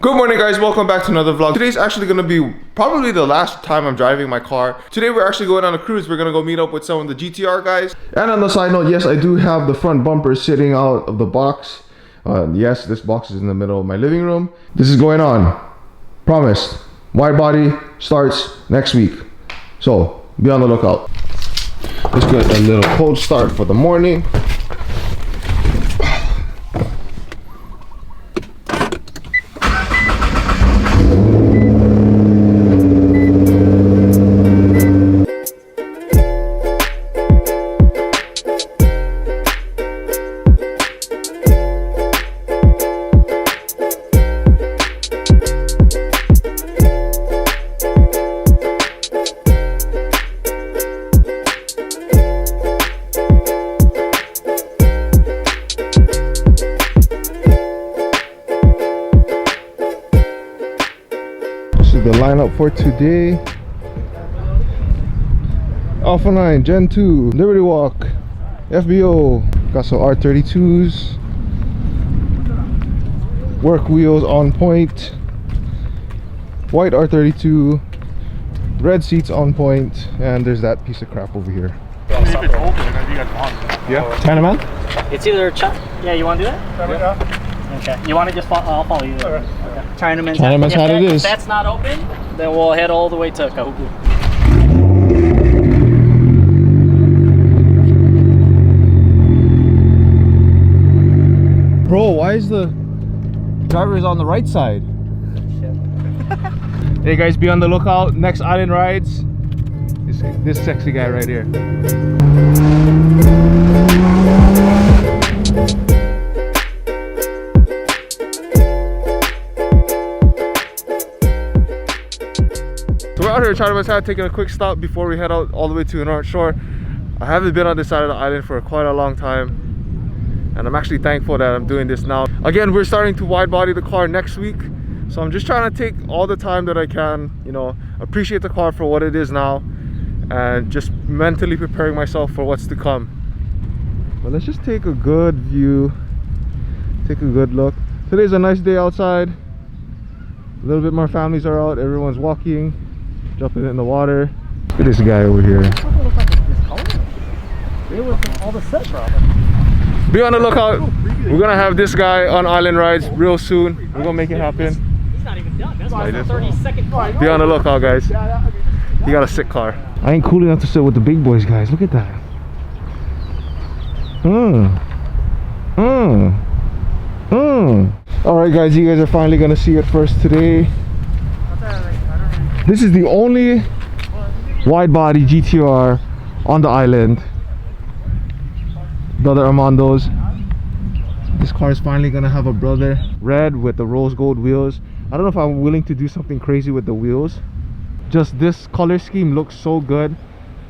Good morning guys, welcome back to another vlog. Today's actually gonna be probably the last time I'm driving my car. Today we're actually going on a cruise. We're gonna go meet up with some of the GTR guys. And on the side note, yes, I do have the front bumper sitting out of the box. Yes, this box is in the middle of my living room. This is going on. Promise. Wide body starts next week. So be on the lookout. Let's get a little cold start for the morning. The lineup for today: Alpha 9, Gen 2, Liberty Walk, FBO, got some R32s, work wheels on point, white R32, red seats on point, and there's that piece of crap over here. If it's open, I think that's on. Yeah, Chinaman? It's either yeah, you want to do that? Yeah. Okay. You want to just I'll follow you. Okay. Chinaman's hat it is. If that's not open, then we'll head all the way to Kahuku. Bro, why is the driver on the right side? Hey guys, be on the lookout. Next island rides. This sexy guy right here. So we're out here in Chinaman's Hat taking a quick stop before we head out all the way to the North Shore. I haven't been on this side of the island for quite a long time, and I'm actually thankful that I'm doing this now. Again, we're starting to wide body the car next week, so I'm just trying to take all the time that I can, you know, appreciate the car for what it is now, and just mentally preparing myself for what's to come. But let's just take a good view, take a good look. Today's a nice day outside. A little bit more families are out, everyone's walking, jumping in the water. Look at this guy over here. Be on the lookout. We're gonna have this guy on island rides real soon. We're gonna make it happen. He's not even done. That's like a 30-second climb. Be on the lookout, guys. He got a sick car. I ain't cool enough to sit with the big boys, guys. Look at that. Alright guys, you guys are finally gonna see it first today. This is the only wide body GTR on the island. Brother Armando's. This car is finally gonna have a brother. Red with the rose gold wheels. I don't know if I'm willing to do something crazy with the wheels. Just this color scheme looks so good.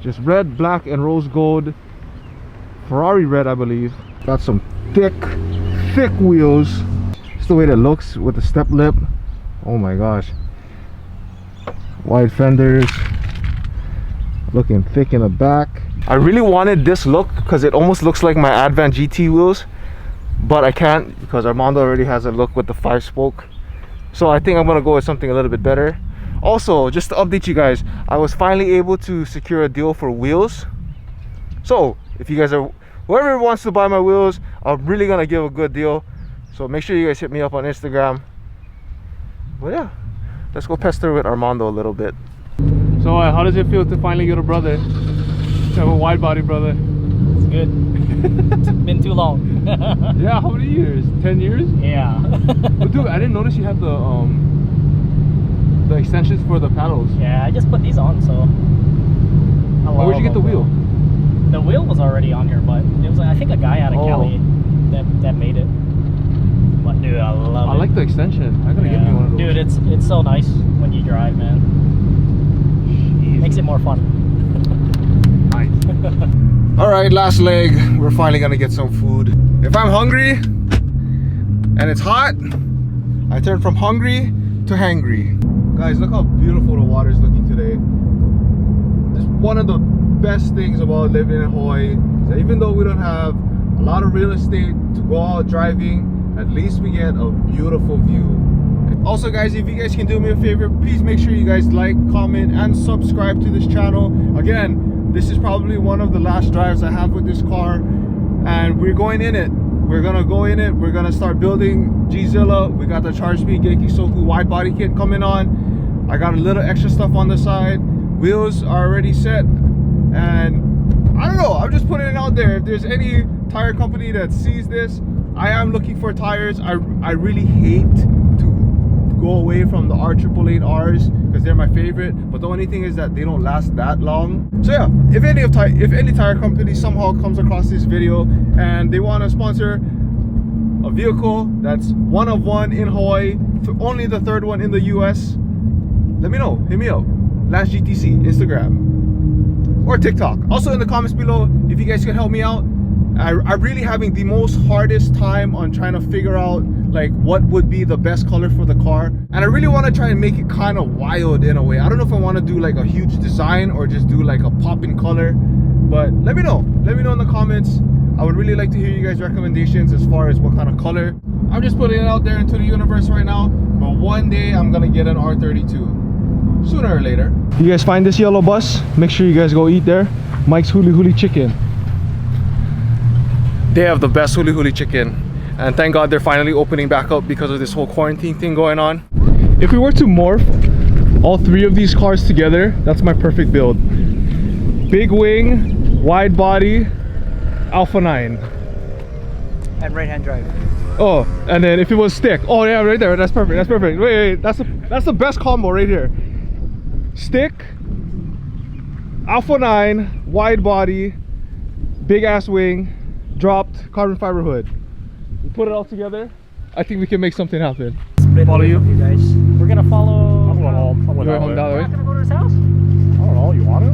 Just red, black, and rose gold. Ferrari red, I believe. Got some thick wheels. Just the way that looks with the step lip. Oh my gosh. Wide fenders. Looking thick in the back. I really wanted this look because it almost looks like my Advent GT wheels, but I can't because Armando already has a look with the 5-spoke. So I think I'm gonna go with something a little bit better. Also, just to update you guys, I was finally able to secure a deal for wheels. So if you guys are, whoever wants to buy my wheels, I'm really gonna give a good deal. So make sure you guys hit me up on Instagram. But yeah, let's go pester with Armando a little bit. So how does it feel to finally get a brother? To have a wide body brother? It's good. It's been too long. Yeah, how many years? 10 years? Yeah. But dude, I didn't notice you had the extensions for the paddles. Yeah, I just put these on, so. Where'd you get the wheel? The wheel was already on here, but it was, I think, a guy out of Cali that made it. But dude, I love it. I like the extension. I gotta get me one of those. Dude, it's so nice when you drive, man. Jeez. Makes it more fun. Nice. All right, last leg. We're finally gonna get some food. If I'm hungry and it's hot, I turn from hungry to hangry. Guys, look how beautiful the water is looking today. Just one of the best things about living in Hawaii is that even though we don't have a lot of real estate to go out driving, at least we get a beautiful view. Also guys, if you guys can do me a favor, please make sure you guys like, comment, and subscribe to this channel. Again, this is probably one of the last drives I have with this car, and we're going in it. We're gonna go in it. We're gonna start building G-Zilla. We got the Charge Speed Geiki Soku wide body kit coming on. I got a little extra stuff on the side. Wheels are already set, and I don't know, I'm just putting it out there. If there's any tire company that sees this, I am looking for tires. I really hate to go away from the R888Rs because they're my favorite, but the only thing is that they don't last that long. So yeah, if any tire company somehow comes across this video and they want to sponsor a vehicle that's one of one in Hawaii, only the third one in the US, let me know. Hit me up. Last GTC, Instagram or TikTok. Also in the comments below, if you guys can help me out. I'm really having the most hardest time on trying to figure out like what would be the best color for the car, and I really want to try and make it kind of wild in a way. I don't know if I want to do like a huge design or just do like a pop-in color, but let me know in the comments. I would really like to hear you guys' recommendations as far as what kind of color. I'm just putting it out there into the universe right now, but one day I'm gonna get an R32 sooner or later. You guys find this yellow bus, make sure you guys go eat there. Mike's Huli Huli Chicken. They have the best huli huli chicken, and thank God they're finally opening back up because of this whole quarantine thing going on. If we were to morph all three of these cars together, that's my perfect build. Big wing, wide body, Alpha 9. And right-hand drive. Oh, and then if it was stick, oh yeah, right there, that's perfect, that's perfect. Wait, that's the best combo right here. Stick, Alpha 9, wide body, big ass wing, dropped carbon fiber hood. We put it all together, I think we can make something happen. Follow you guys. We're gonna follow. I'm going home. I'm going You're home that way. down the We're way? not gonna go to his house. I don't know. You want to?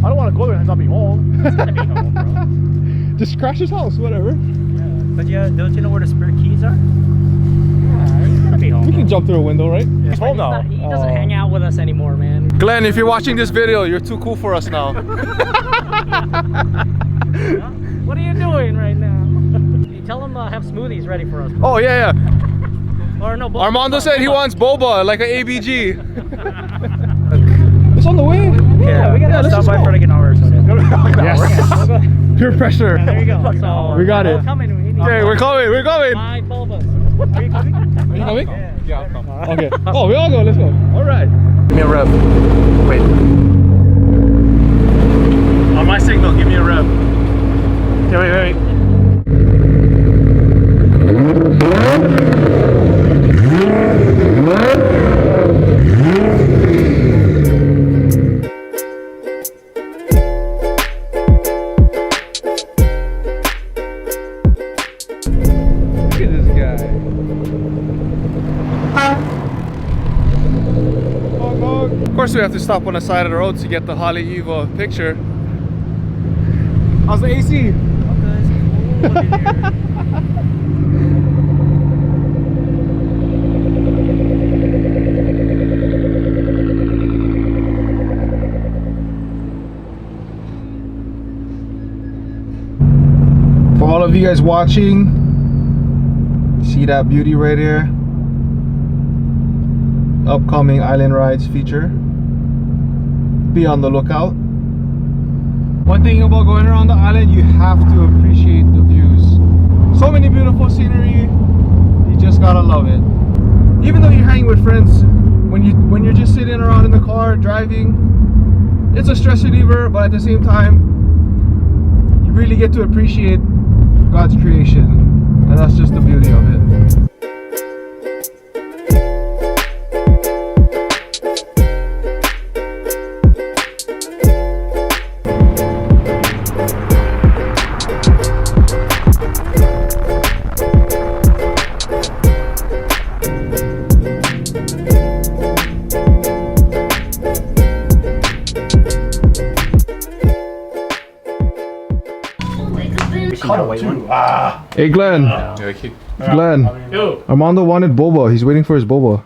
I don't want to go there and not be home. It's gonna be home, bro. Just crash his house, whatever. But yeah, don't you know where the spare keys are? Yeah, he's gonna be home. We can jump through a window, right? He's home now. He doesn't hang out with us anymore, man. Glenn, if you're watching this video, you're too cool for us now. What are you doing right now? You tell him have smoothies ready for us. Oh yeah, yeah. Or no, boba. Armando said he wants boba, like an ABG. It's on the way. Yeah, we gotta let's stop just by go. for like an hour or so. Yes. Peer pressure. Yeah, there you go. So We got it. We're coming. We need Okay, we're coming, we're coming. my bulbas. Are you coming? Are you coming? Yeah, I'll come. Okay. Oh, we all go, let's go. All right. Give me a rev. Wait. On my signal, give me a rev. Okay, wait. Look at this guy. Of course we have to stop on the side of the road to get the Holly Eva picture. How's the AC? For all of you guys watching, see that beauty right here? Upcoming Island Rides feature. Be on the lookout. One thing about going around the island, you have to appreciate the views. So many beautiful scenery, you just gotta love it. Even though you're hanging with friends, when you're just sitting around in the car driving, it's a stress reliever, but at the same time, you really get to appreciate God's creation, and that's just the beauty of it. Hey Glenn, Glenn, Armando wanted boba. He's waiting for his boba.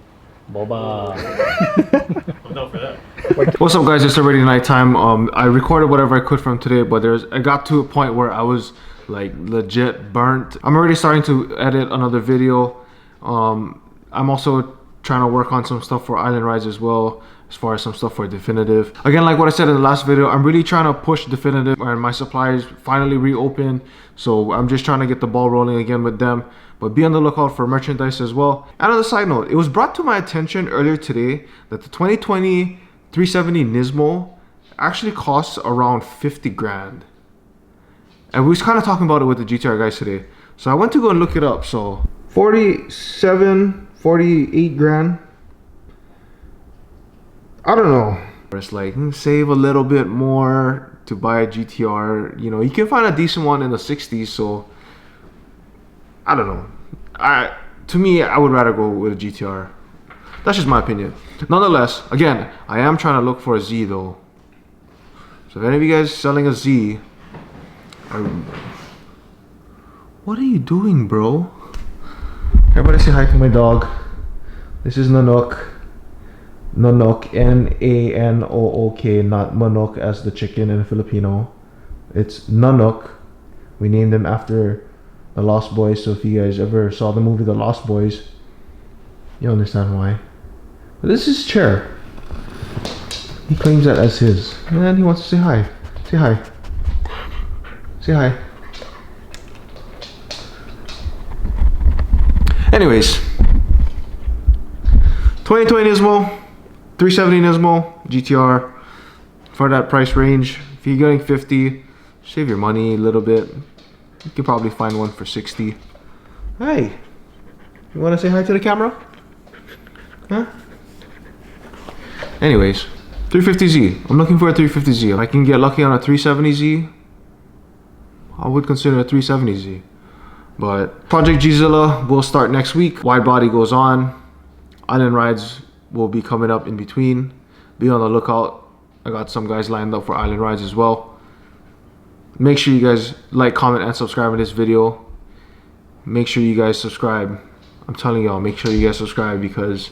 Boba. What's up guys, it's already nighttime. I recorded whatever I could from today, but I got to a point where I was like legit burnt. I'm already starting to edit another video. I'm also trying to work on some stuff for Island Rides as well, as far as some stuff for Definitive. Again, like what I said in the last video, I'm really trying to push Definitive, and my suppliers finally reopened, so I'm just trying to get the ball rolling again with them. But be on the lookout for merchandise as well. And on the side note, it was brought to my attention earlier today that the 2020 370 Nismo actually costs around 50 grand. And we was kind of talking about it with the GTR guys today. So I went to go and look it up. So 47, 48 grand. I don't know. It's like, save a little bit more to buy a GTR. You know, you can find a decent one in the 60s. So I don't know. To me, I would rather go with a GTR. That's just my opinion. Nonetheless, again, I am trying to look for a Z though. So if any of you guys selling a Z, what are you doing, bro? Everybody say hi to my dog. This is Nanook. Nanook, N-A-N-O-O-K, not Manok as the chicken in Filipino. It's Nanook. We named him after the Lost Boys, so if you guys ever saw the movie The Lost Boys, you understand why. But this is his chair. He claims that as his. And he wants to say hi. Say hi. Say hi. Anyways, 2020 Nismo, 370 Nismo, GTR. For that price range, if you're getting 50, save your money a little bit. You can probably find one for 60. Hey, you want to say hi to the camera? Huh? Anyways, 350Z. I'm looking for a 350Z. If I can get lucky on a 370Z, I would consider a 370Z. But Project Gzilla will start next week. Wide body goes on. Island Rides will be coming up in between. Be on the lookout. I got some guys lined up for Island Rides as well. Make sure you guys like, comment, and subscribe in this video. Make sure you guys subscribe. I'm telling y'all, make sure you guys subscribe because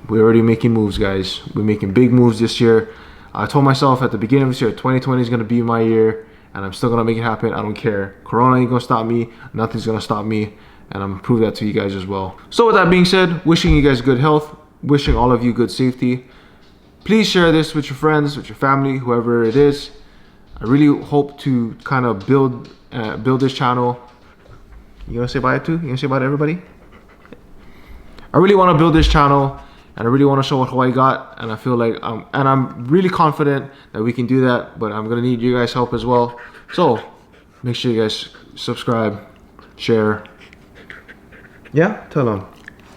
we're already making moves, guys. We're making big moves this year. I told myself at the beginning of this year, 2020 is going to be my year, and I'm still going to make it happen. I don't care. Corona ain't going to stop me. Nothing's going to stop me, and I'm going to prove that to you guys as well. So with that being said, wishing you guys good health, wishing all of you good safety. Please share this with your friends, with your family, whoever it is. I really hope to kind of build this channel. You gonna say bye to? You gonna say bye to everybody? I really want to build this channel, and I really want to show what Hawaii got, and I feel like and I'm really confident that we can do that, but I'm gonna need you guys' help as well. So make sure you guys subscribe, share. Yeah, tell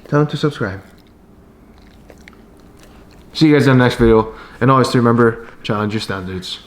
them to subscribe. See you guys in the next video, and always remember, challenge your standards.